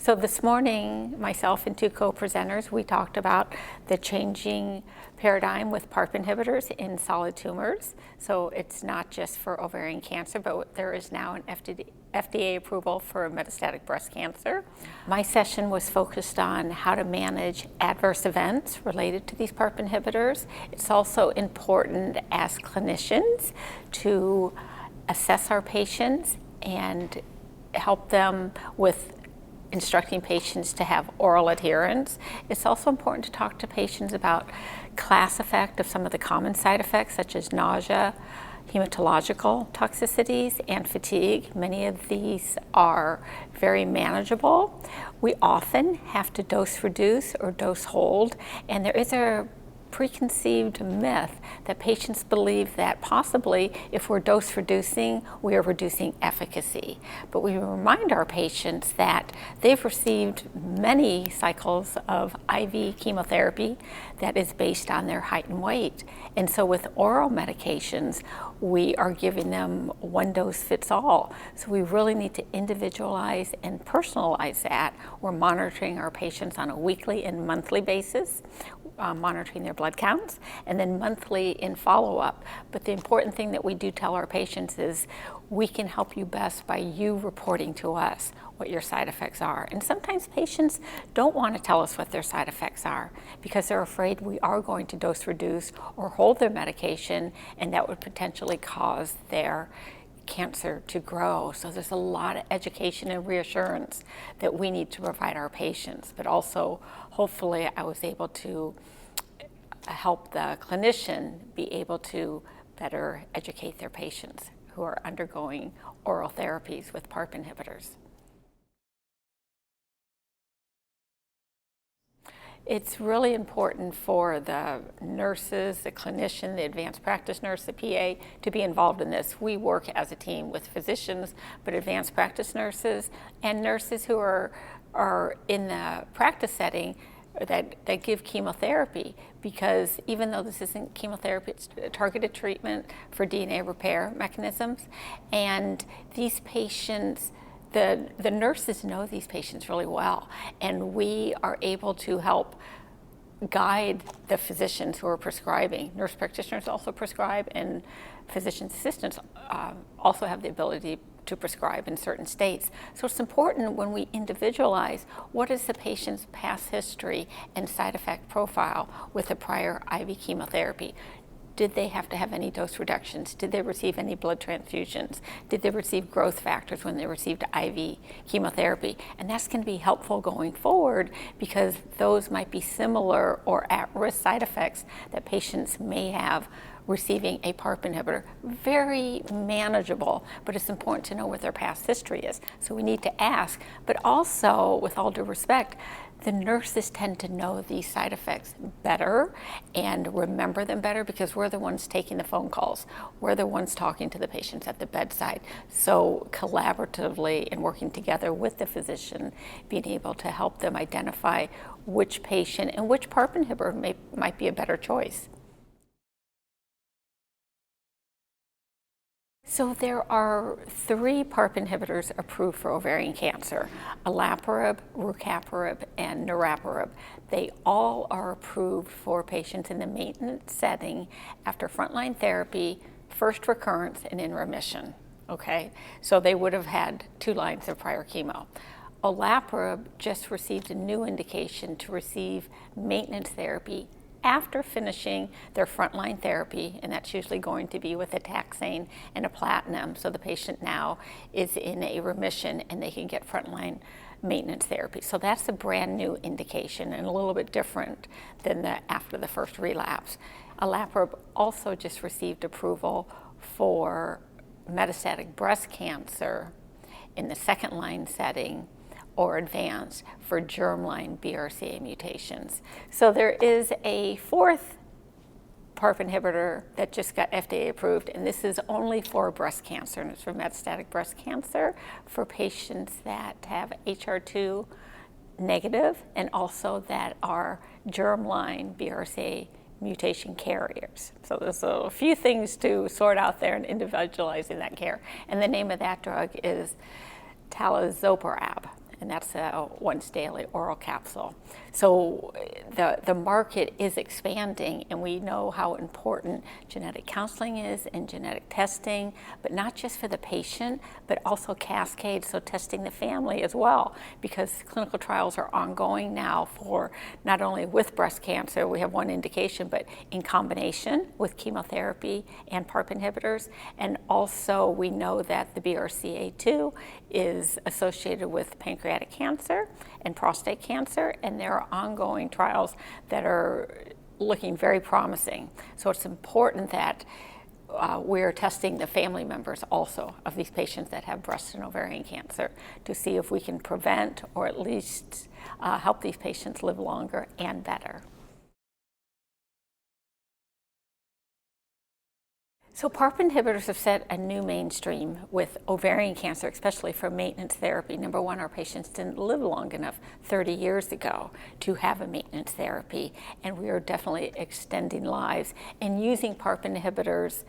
So this morning, myself and two co-presenters, we talked about the changing paradigm with PARP inhibitors in solid tumors. So it's not just for ovarian cancer, but there is now an FDA approval for metastatic breast cancer. My session was focused on how to manage adverse events related to these PARP inhibitors. It's also important as clinicians to assess our patients and help them with instructing patients to have oral adherence. It's also important to talk to patients about class effect of some of the common side effects, such as nausea, hematological toxicities, and fatigue. Many of these are very manageable. We often have to dose reduce or dose hold, and there is a preconceived myth that patients believe that possibly if we're dose reducing, we are reducing efficacy. But we remind our patients that they've received many cycles of IV chemotherapy that is based on their height and weight. And so with oral medications, we are giving them one dose fits all. So we really need to individualize and personalize that. We're monitoring our patients on a weekly and monthly basis, monitoring their blood counts, and then monthly in follow-up. But the important thing that we do tell our patients is we can help you best by you reporting to us what your side effects are. And sometimes patients don't want to tell us what their side effects are because they're afraid we are going to dose reduce or hold their medication, and that would potentially cause their cancer to grow. So there's a lot of education and reassurance that we need to provide our patients, but also hopefully I was able to help the clinician be able to better educate their patients who are undergoing oral therapies with PARP inhibitors. It's really important for the nurses, the clinician, the advanced practice nurse, the PA to be involved in this. We work as a team with physicians, but advanced practice nurses and nurses who are in the practice setting that give chemotherapy, because even though this isn't chemotherapy, it's a targeted treatment for DNA repair mechanisms. And these patients, the nurses know these patients really well, and we are able to help guide the physicians who are prescribing. Nurse practitioners also prescribe, and physician assistants also have the ability to prescribe in certain states. So it's important when we individualize what is the patient's past history and side effect profile with a prior IV chemotherapy. Did they have to have any dose reductions? Did they receive any blood transfusions? Did they receive growth factors when they received IV chemotherapy? And that's going to be helpful going forward because those might be similar or at-risk side effects that patients may have receiving a PARP inhibitor. Very manageable, but it's important to know what their past history is. So we need to ask, but also, with all due respect, the nurses tend to know these side effects better and remember them better because we're the ones taking the phone calls. We're the ones talking to the patients at the bedside. So collaboratively and working together with the physician, being able to help them identify which patient and which PARP inhibitor might be a better choice. So there are 3 PARP inhibitors approved for ovarian cancer: olaparib, rucaparib, and niraparib. They all are approved for patients in the maintenance setting after frontline therapy, first recurrence, and in remission. Okay, so they would have had 2 lines of prior chemo. Olaparib just received a new indication to receive maintenance therapy after finishing their frontline therapy, and that's usually going to be with a taxane and a platinum. So the patient now is in a remission and they can get frontline maintenance therapy. So that's a brand new indication and a little bit different than after the first relapse. Olaparib also just received approval for metastatic breast cancer in the second line setting or advanced for germline BRCA mutations. So there is a 4th PARP inhibitor that just got FDA approved, and this is only for breast cancer, and it's for metastatic breast cancer for patients that have HER2 negative and also that are germline BRCA mutation carriers. So there's a few things to sort out there in individualizing that care. And the name of that drug is talazoparib. and that's a once daily oral capsule. So the market is expanding, and we know how important genetic counseling is and genetic testing, but not just for the patient, but also cascade, so testing the family as well, because clinical trials are ongoing now for not only with breast cancer, we have one indication, but in combination with chemotherapy and PARP inhibitors. And also we know that the BRCA2 is associated with pancreatic cancer and prostate cancer, and there are ongoing trials that are looking very promising. So it's important that we're testing the family members also of these patients that have breast and ovarian cancer to see if we can prevent or at least help these patients live longer and better. So PARP inhibitors have set a new mainstream with ovarian cancer, especially for maintenance therapy. Number one, our patients didn't live long enough 30 years ago to have a maintenance therapy, and we are definitely extending lives and using PARP inhibitors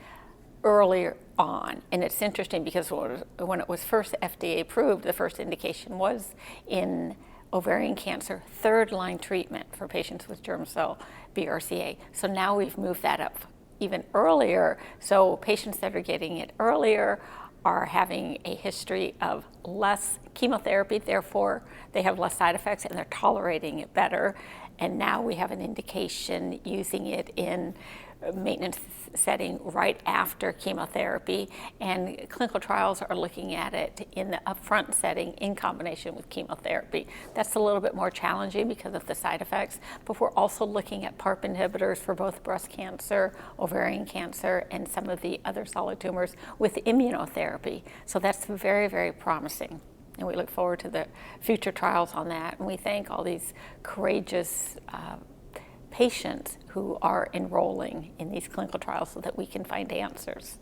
earlier on. And it's interesting because when it was first FDA approved, the first indication was in ovarian cancer, third-line treatment for patients with germ cell BRCA. So now we've moved that up even earlier, so patients that are getting it earlier are having a history of less chemotherapy, therefore they have less side effects and they're tolerating it better. And now we have an indication using it in maintenance setting right after chemotherapy, and clinical trials are looking at it in the upfront setting in combination with chemotherapy. That's a little bit more challenging because of the side effects, but we're also looking at PARP inhibitors for both breast cancer, ovarian cancer, and some of the other solid tumors with immunotherapy. So that's very, very promising. And we look forward to the future trials on that. And we thank all these courageous patients who are enrolling in these clinical trials so that we can find answers.